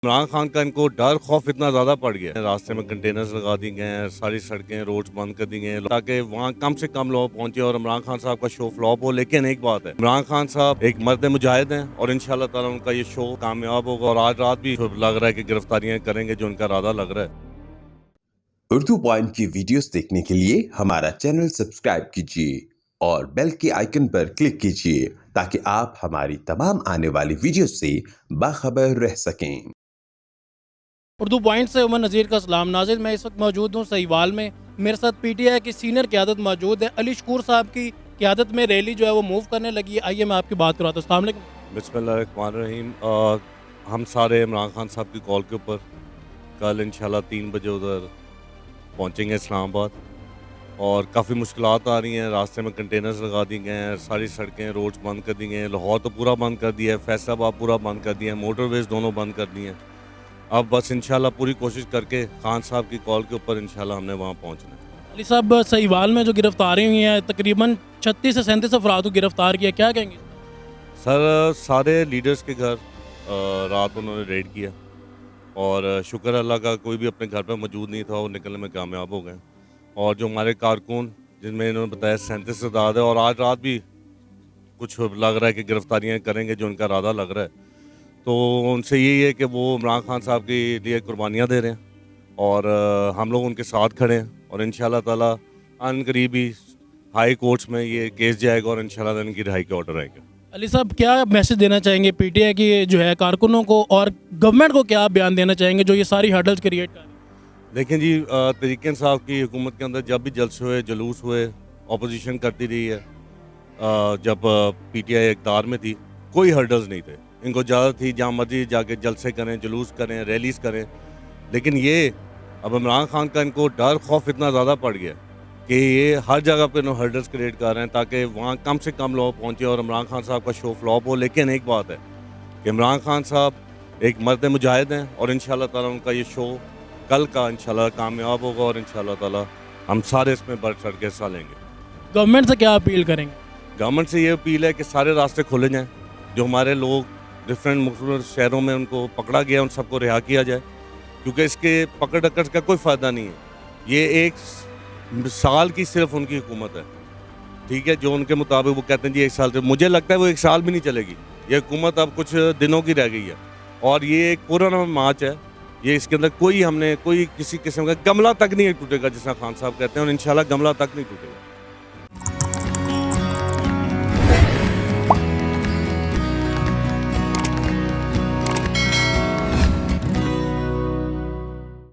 इमरान खान का इनको डर खौफ इतना ज़्यादा पड़ गया है, रास्ते में कंटेनर्स लगा दी गए हैं, सारी सड़कें रोड्स बंद कर दी गए हैं ताकि वहाँ कम से कम लोग पहुंचे और इमरान खान साहब का शो फ्लॉप हो। लेकिन एक बात है, इमरान खान साहब एक मर्द मुजाहिद हैं और इंशाल्लाह ताला उनका ये शो कामयाब होगा। और आज रात भी लग रहा है कि गिरफ्तारियां करेंगे जो उनका इरादा लग रहा है। उर्दू पॉइंट की वीडियोस देखने के लिए हमारा चैनल सब्सक्राइब कीजिए और बेल के आइकन पर क्लिक कीजिए ताकि आप हमारी तमाम आने वाली वीडियोस से बाखबर रह सकें। उर्दू पॉइंट से उमर नज़ीर का सलाम। नाज़िर, मैं इस वक्त मौजूद हूँ सहीवाल में। मेरे साथ पीटीआई की सीनियर क़यादत मौजूद है। अली शकूर साहब की क़यादत में रैली जो है वो मूव करने लगी है। आइए मैं आपकी बात कराता हूँ। अस्सलाम वालेकुम। बिस्मिल्लाहिर्रहमानिर्रहीम। हम सारे इमरान खान साहब की कॉल के ऊपर कल इंशाल्लाह 3 बजे उधर पहुँचेंगे इस्लामाबाद। और काफ़ी मुश्किलात आ रही हैं, रास्ते में कंटेनर्स लगा दी गए हैं, सारी सड़कें रोड्स बंद कर दी गए हैं। लाहौर तो पूरा बंद कर दिया है, फैसलाबाद पूरा बंद कर दिया है, मोटरवेज दोनों बंद कर दिए हैं। अब बस इंशाल्लाह पूरी कोशिश करके खान साहब की कॉल के ऊपर इंशाल्लाह हमने वहाँ पहुँचना है। अली साहब, सहीवाल में जो गिरफ्तारी हुई है तकरीबन 36 से 37 अफराद को गिरफ्तार किया, क्या कहेंगे? सर, सारे लीडर्स के घर रात उन्होंने रेड किया और शुक्र अल्लाह का कोई भी अपने घर पर मौजूद नहीं था, वो निकलने में कामयाब हो गए। और जो हमारे कारकुन जिनमें इन्होंने बताया 37 तादाद है और आज रात भी कुछ लग रहा है कि गिरफ्तारियाँ करेंगे जो उनका इरादा लग रहा है। तो उनसे यही है कि वो इमरान खान साहब के लिए कुर्बानियाँ दे रहे हैं और हम लोग उनके साथ खड़े हैं। और इंशाल्लाह ताला अनकरीब ही हाई कोर्ट्स में ये केस जाएगा और इंशाल्लाह इनकी रिहाई के ऑर्डर आएगा। अली साहब, क्या मैसेज देना चाहेंगे पीटीआई की जो है कारकुनों को, और गवर्नमेंट को क्या बयान देना चाहेंगे जो ये सारी हर्डल्स क्रिएट कर रही है? देखें जी, तरीके इंसाफ की हुकूमत के अंदर जब भी जलसे हुए, जुलूस हुए, अपोजिशन करती रही है। जब पीटीआई इक़्तिदार में थी कोई हर्डल्स नहीं थे, इनको इजाज़त थी जहाँ मर्जी जाके जलसे करें, जुलूस करें, रैलीज करें। लेकिन ये अब इमरान खान का इनको डर खौफ इतना ज़्यादा पड़ गया कि ये हर जगह पे हर्डल्स क्रिएट कर रहे हैं ताकि वहाँ कम से कम लोग पहुँचे और इमरान खान साहब का शो फ्लॉप हो। लेकिन एक बात है कि इमरान खान साहब एक मर्द मुजाहिद हैं और इंशाल्लाह ताला उनका ये शो कल का इंशाल्लाह कामयाब होगा और इंशाल्लाह ताला हम सारे इसमें बढ़ चढ़ के हिस्सा लेंगे। गवर्नमेंट से क्या अपील करेंगे? गवर्नमेंट से ये अपील है कि सारे रास्ते खोले जाएँ, जो हमारे लोग डिफरेंट मुख्तलिफ शहरों में उनको पकड़ा गया उन सबको रिहा किया जाए, क्योंकि इसके पकड़ अकड़ का कोई फ़ायदा नहीं है। ये एक साल की सिर्फ उनकी हुकूमत है, ठीक है, जो उनके मुताबिक वो कहते हैं जी 1 साल से, मुझे लगता है वो 1 साल भी नहीं चलेगी। ये हुकूमत अब कुछ दिनों की रह गई है और ये एक पुराना मार्च है। ये इसके अंदर कोई हमने कोई किसी किस्म का गमला तक नहीं टूटेगा, जिस तरह खान साहब कहते हैं, और इंशाल्लाह गमला तक नहीं टूटेगा।